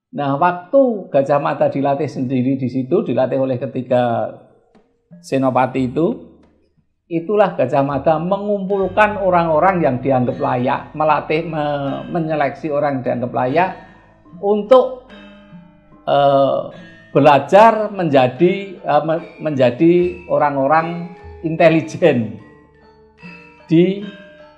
Nah, waktu Gajah Mada dilatih sendiri di situ, dilatih oleh ketiga senopati itu, itulah Gajah Mada mengumpulkan orang-orang yang dianggap layak, melatih, menyeleksi orang yang dianggap layak untuk belajar menjadi orang-orang intelijen di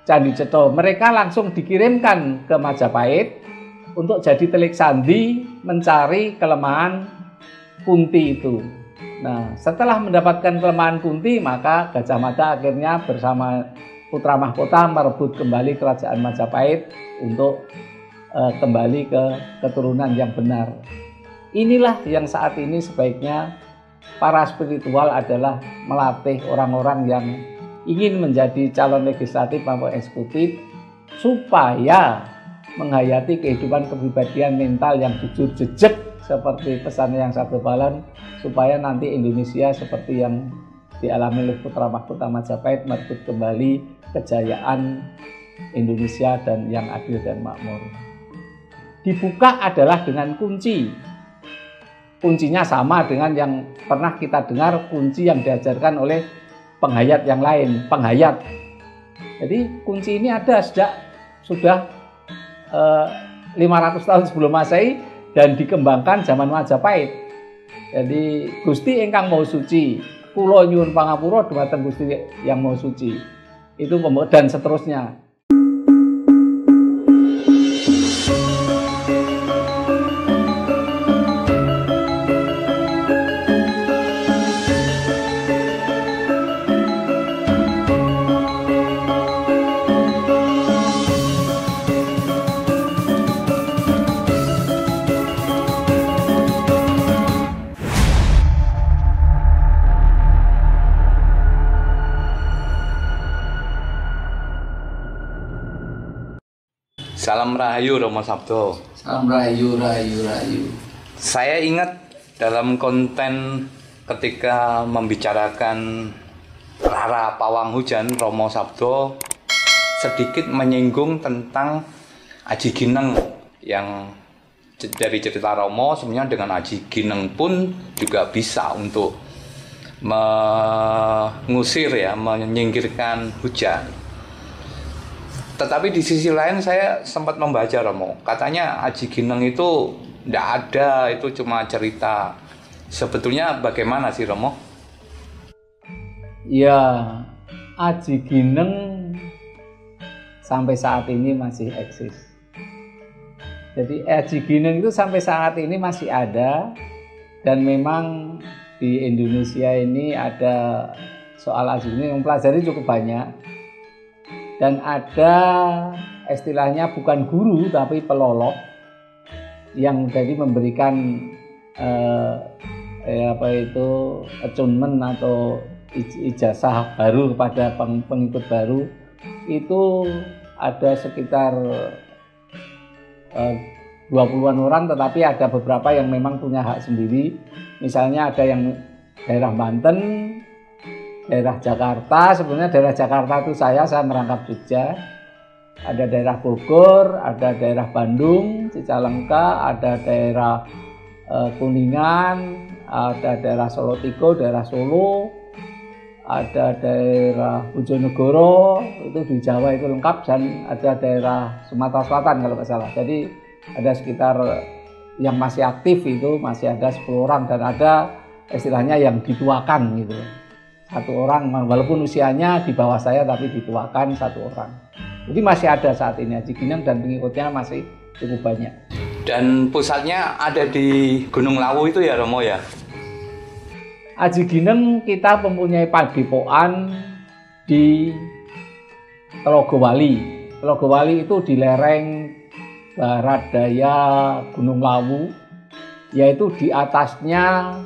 Candi Cetha. Mereka langsung dikirimkan ke Majapahit untuk jadi telik sandi mencari kelemahan Kunti itu. Nah, setelah mendapatkan kelemahan Kunti, maka Gajah Mada akhirnya bersama putra mahkota merebut kembali kerajaan Majapahit untuk kembali ke keturunan yang benar. Inilah yang saat ini sebaiknya para spiritual adalah melatih orang-orang yang ingin menjadi calon legislatif maupun eksekutif supaya menghayati kehidupan kepribadian mental yang jujur jejak seperti pesan Yang Sabdobalan, supaya nanti Indonesia seperti yang dialami oleh putra mahkota Majapahit merebut kembali kejayaan Indonesia dan yang adil dan makmur. Dibuka adalah dengan kunci. Kuncinya sama dengan yang pernah kita dengar, kunci yang diajarkan oleh penghayat yang lain, penghayat. Jadi kunci ini ada sudah 500 tahun sebelum Masehi dan dikembangkan zaman Majapahit. Jadi Gusti ingkang Maha Suci, kula nyuwun pangapura dhumateng Gusti yang Maha Suci. Itu dan seterusnya. Salam Rahayu Romo Sabdo. Salam Rahayu, Rahayu, Rahayu. Saya ingat dalam konten ketika membicarakan Rara Pawang Hujan, Romo Sabdo sedikit menyinggung tentang Aji Gineng yang dari cerita Romo sebenarnya dengan Aji Gineng pun juga bisa untuk mengusir ya, menyingkirkan hujan. Tetapi di sisi lain saya sempat membaca Romo, katanya Aji Gineng itu tidak ada, itu cuma cerita. Sebetulnya bagaimana sih Romo? Ya, Aji Gineng sampai saat ini masih eksis. Jadi Aji Gineng itu sampai saat ini masih ada, dan memang di Indonesia ini ada soal Aji Gineng yang pelajari cukup banyak. Dan ada istilahnya bukan guru tapi pelolok yang jadi memberikan attunement atau ijazah baru kepada pengikut baru. Itu ada sekitar 20-an orang, tetapi ada beberapa yang memang punya hak sendiri. Misalnya ada yang daerah Banten, daerah Jakarta. Sebenarnya daerah Jakarta itu saya merangkap Jogja. Ada daerah Bogor, ada daerah Bandung, Cicalengka, ada daerah Kuningan, ada daerah Solotigo, daerah Solo, ada daerah Bojonegoro, itu di Jawa itu lengkap, dan ada daerah Sumatera Selatan kalau nggak salah. Jadi ada sekitar yang masih aktif itu masih ada 10 orang, dan ada istilahnya yang dituakan gitu. Satu orang, walaupun usianya di bawah saya tapi dituakan satu orang. Jadi masih ada saat ini Aji Gineng dan pengikutnya masih cukup banyak. Dan pusatnya ada di Gunung Lawu itu ya Romo ya? Aji Gineng kita mempunyai padepokan di Telogowali. Telogowali itu di lereng barat daya Gunung Lawu, yaitu di atasnya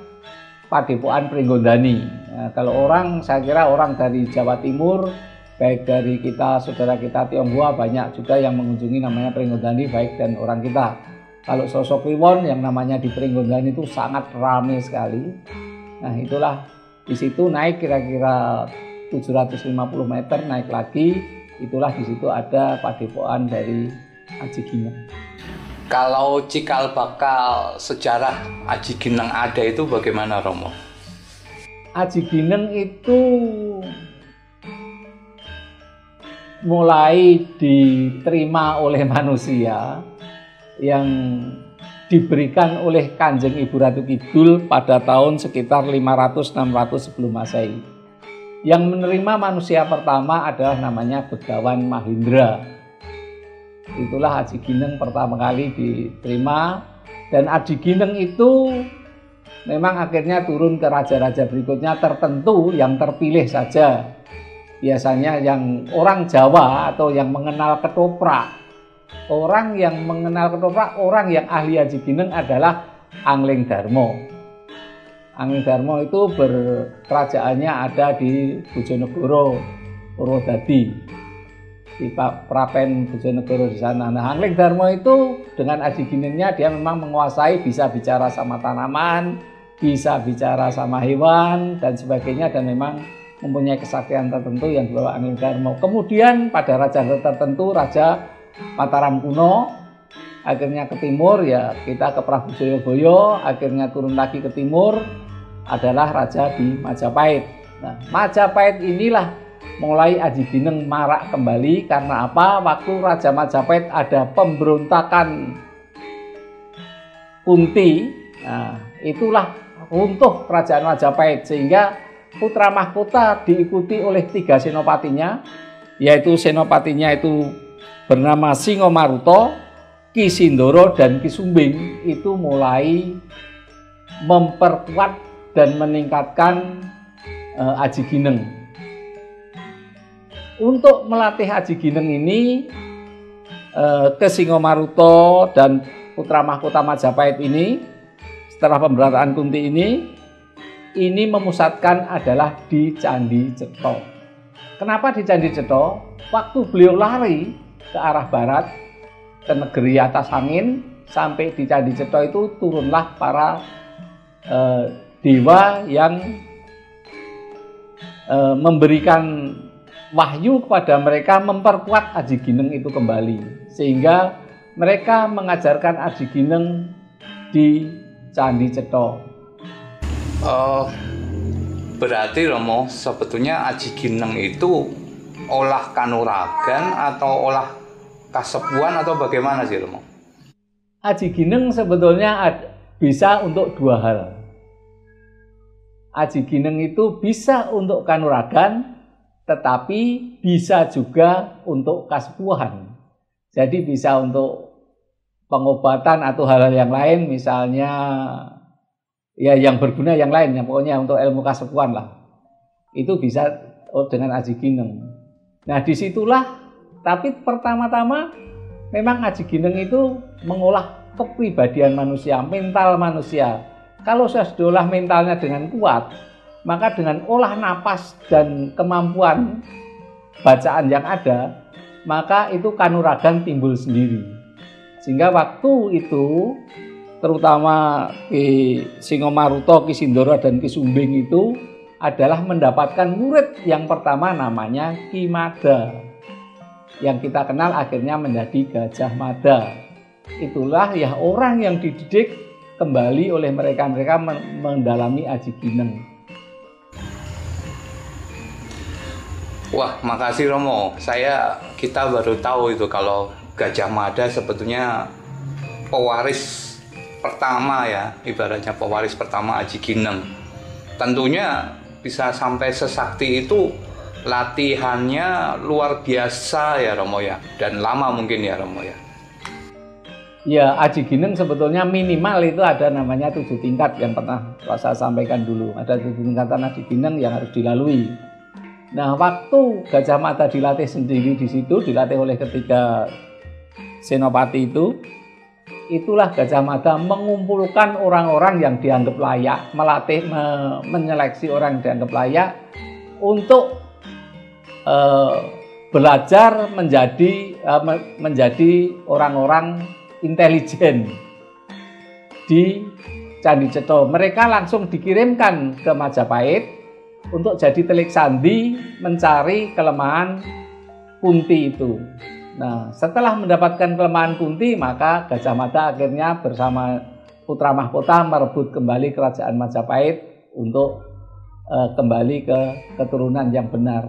Padepokan Pringgondani. Nah, kalau saya kira orang dari Jawa Timur, baik dari kita, saudara kita Tionghoa, banyak juga yang mengunjungi namanya Pringgondani, baik dan orang kita. Kalau sosok Kliwon yang namanya di Pringgondani itu sangat ramai sekali. Nah, itulah di situ naik kira-kira 750 meter, naik lagi, itulah di situ ada padepokan dari Aji Gineng. Kalau cikal bakal sejarah Aji Gineng ada itu bagaimana, Romo? Aji Gineng itu mulai diterima oleh manusia yang diberikan oleh Kanjeng Ibu Ratu Kidul pada tahun sekitar 500-600 sebelum Masehi. Yang menerima manusia pertama adalah namanya Begawan Mahindra. Itulah Aji Gineng pertama kali diterima, dan Aji Gineng itu memang akhirnya turun ke raja-raja berikutnya tertentu yang terpilih saja. Biasanya yang orang Jawa atau yang mengenal ketoprak. Orang yang mengenal ketoprak, orang yang ahli Aji Gineng adalah Angling Darmo. Angling Darmo itu kerajaannya ada di Bojonegoro, Purwodadi, di Prapen Bojonegoro di sana. Nah, Angling Darmo itu dengan Aji Ginengnya dia memang menguasai, bisa bicara sama tanaman, bisa bicara sama hewan dan sebagainya, dan memang mempunyai kesaktian tertentu yang dibawa Angling Darmo. Kemudian pada raja tertentu, Raja Mataram kuno, akhirnya ke timur, ya kita ke Prabu Jayabaya, akhirnya turun lagi ke timur, adalah raja di Majapahit. Nah, Majapahit inilah mulai Aji Gineng marak kembali. Karena apa? Waktu Raja Majapahit ada pemberontakan Kunti, nah itulah runtuh kerajaan Majapahit, sehingga putra mahkota diikuti oleh 3 senopatinya, yaitu senopatinya itu bernama Singomaruta, Ki Sindoro, dan Ki Sumbing. Itu mulai memperkuat dan meningkatkan Aji Gineng. Untuk melatih Aji Gineng ini, ke Singomaruta dan putra mahkota Majapahit ini, setelah pemberontakan Kunti ini memusatkan adalah di Candi Cetha. Kenapa di Candi Cetha? Waktu beliau lari ke arah barat, ke negeri atas angin, sampai di Candi Cetha itu turunlah para dewa yang memberikan wahyu kepada mereka memperkuat Aji Gineng itu kembali, sehingga mereka mengajarkan Aji Gineng di Candi Cetha. Berarti Romo, sebetulnya Aji Gineng itu olah kanuragan atau olah kasepuan atau bagaimana sih, Romo? Aji Gineng sebetulnya bisa untuk 2 hal. Aji Gineng itu bisa untuk kanuragan, tetapi bisa juga untuk kasepuhan. Jadi bisa untuk pengobatan atau hal-hal yang lain, misalnya ya yang berguna yang lain, yang pokoknya untuk ilmu kasepuhan lah. Itu bisa dengan Aji Gineng. Nah, disitulah, tapi pertama-tama memang Aji Gineng itu mengolah kepribadian manusia, mental manusia. Kalau sudah diolah mentalnya dengan kuat, maka dengan olah napas dan kemampuan bacaan yang ada, maka itu kanuragan timbul sendiri. Sehingga waktu itu, terutama Ki Singomaruta, Ki Sindoro, dan Ki Sumbing itu adalah mendapatkan murid yang pertama namanya Ki Mada, yang kita kenal akhirnya menjadi Gajah Mada. Itulah ya orang yang dididik kembali oleh mereka mendalami Aji Gineng. Wah, makasih Romo. Kita baru tahu itu kalau Gajah Mada sebetulnya pewaris pertama ya, ibaratnya pewaris pertama Aji Gineng. Tentunya bisa sampai sesakti itu, latihannya luar biasa ya Romo ya, dan lama mungkin ya Romo ya. Ya, Aji Gineng sebetulnya minimal itu ada namanya 7 tingkat yang pernah saya sampaikan dulu. Ada 7 tingkatan Aji Gineng yang harus dilalui. Nah, waktu Gajah Mada dilatih sendiri di situ, dilatih oleh ketiga senopati itu, itulah Gajah Mada mengumpulkan orang-orang yang dianggap layak, melatih, menyeleksi orang yang dianggap layak untuk belajar menjadi orang-orang intelijen di Candi Cetha. Mereka langsung dikirimkan ke Majapahit untuk jadi telik sandi mencari kelemahan Kunti itu. Nah, setelah mendapatkan kelemahan Kunti, maka Gajah Mada akhirnya bersama putra mahkota merebut kembali kerajaan Majapahit untuk kembali ke keturunan yang benar.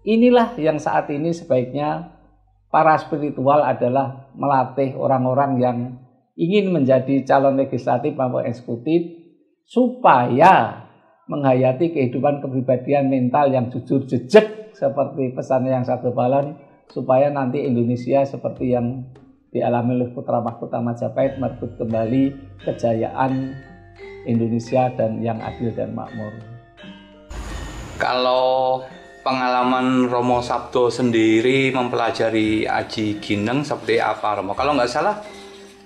Inilah yang saat ini sebaiknya para spiritual adalah melatih orang-orang yang ingin menjadi calon legislatif maupun eksekutif supaya menghayati kehidupan kepribadian mental yang jujur jejak seperti pesan yang satu balon, supaya nanti Indonesia seperti yang dialami oleh putra mahkota Majapahit merebut kembali kejayaan Indonesia dan yang adil dan makmur. Kalau pengalaman Romo Sabdo sendiri mempelajari Aji Gineng seperti apa, Romo? Kalau nggak salah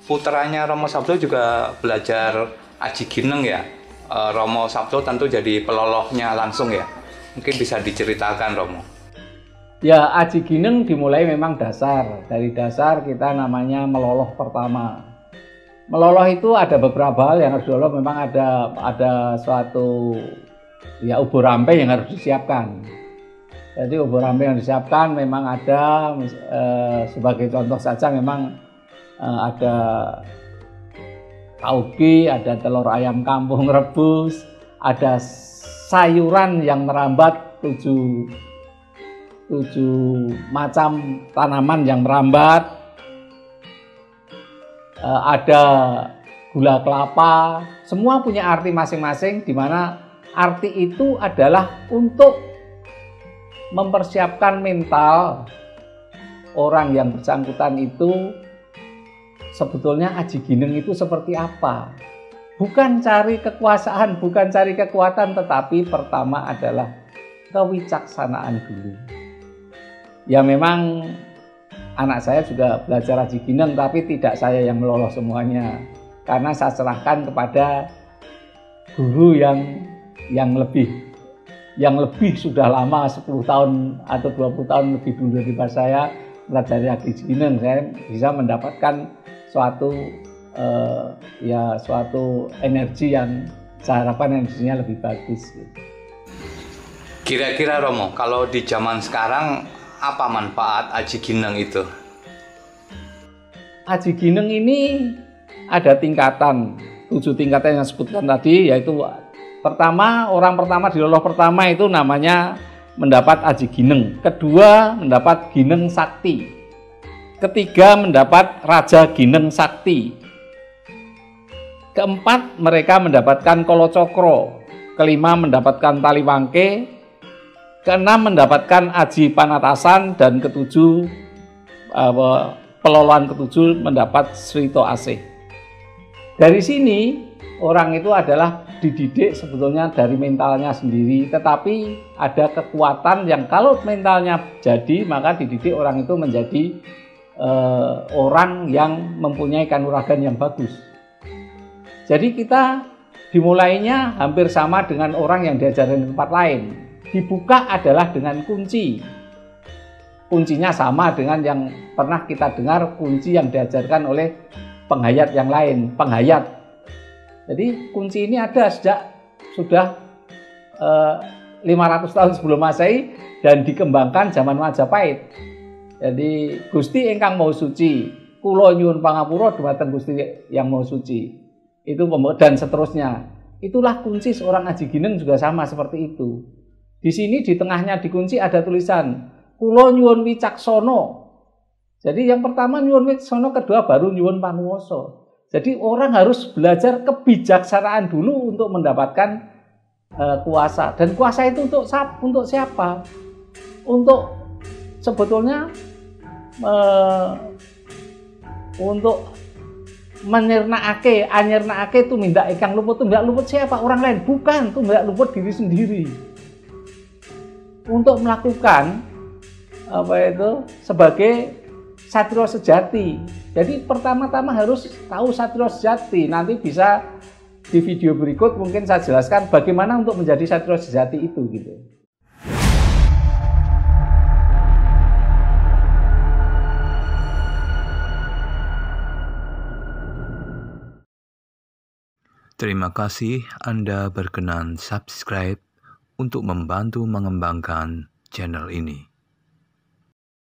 putranya Romo Sabdo juga belajar Aji Gineng ya. Romo Sabdo tentu jadi peloloknya langsung ya. Mungkin bisa diceritakan, Romo. Ya, Aji Gineng dimulai memang dasar. Dari dasar kita namanya meloloh pertama. Meloloh itu ada beberapa hal yang harus diloloh. Memang ada suatu ya ubur rampe yang harus disiapkan. Jadi ubur rampe yang disiapkan memang ada sebagai contoh saja memang ada tauge, ada telur ayam kampung rebus, ada sayuran yang merambat 7 macam tanaman yang merambat, ada gula kelapa, semua punya arti masing-masing, di mana arti itu adalah untuk mempersiapkan mental orang yang bersangkutan itu sebetulnya Aji Gineng itu seperti apa. Bukan cari kekuasaan, bukan cari kekuatan, tetapi pertama adalah kewicaksanaan dulu. Ya memang anak saya juga belajar Aji Gineng, tapi tidak saya yang meloloh semuanya. Karena saya serahkan kepada guru yang lebih sudah lama, 10 tahun atau 20 tahun lebih dulu daripada saya belajar Aji Gineng. Saya bisa mendapatkan suatu energi yang saya harapkan energinya lebih bagus. Kira-kira Romo, kalau di zaman sekarang apa manfaat Aji Gineng itu? Aji Gineng ini ada tingkatan, 7 tingkatan yang disebutkan tadi, yaitu pertama, orang pertama di loloh pertama itu namanya mendapat Aji Gineng. Kedua mendapat Gineng Sakti. Ketiga mendapat Raja Gineng Sakti. Keempat mereka mendapatkan Kolocokro. Kelima mendapatkan Taliwangke. Keenam mendapatkan Aji Panatasan. Dan ketujuh pelolohan ketujuh mendapat Srito Asih. Dari sini orang itu adalah dididik sebetulnya dari mentalnya sendiri, tetapi ada kekuatan yang kalau mentalnya jadi, maka dididik orang itu menjadi orang yang mempunyai kanuragan yang bagus. Jadi kita dimulainya hampir sama dengan orang yang diajarkan di tempat lain. Dibuka adalah dengan kunci. Kuncinya sama dengan yang pernah kita dengar kunci yang diajarkan oleh penghayat yang lain, penghayat. Jadi kunci ini ada sejak sudah 500 tahun sebelum Masehi dan dikembangkan zaman Majapahit. Jadi Gusti ingkang Maha Suci, kula nyuwun pangapura dhumateng Gusti yang Maha Suci. Itu dan seterusnya. Itulah kunci seorang Aji Gineng juga sama seperti itu. Di sini di tengahnya dikunci ada tulisan kula nyuwun wicaksono. Jadi yang pertama nyuwun wicaksono, kedua baru nyuwun panuwasa. Jadi orang harus belajar kebijaksanaan dulu untuk mendapatkan kuasa. Dan kuasa itu untuk siapa? Untuk sebetulnya untuk anyirnaake tumindak ingkang luput. Tumindak luput siapa? Orang lain, bukan. Tumindak luput diri sendiri. Untuk melakukan sebagai satrio sejati. Jadi pertama-tama harus tahu satrio sejati. Nanti bisa di video berikut mungkin saya jelaskan bagaimana untuk menjadi satrio sejati itu gitu. Terima kasih Anda berkenan subscribe untuk membantu mengembangkan channel ini.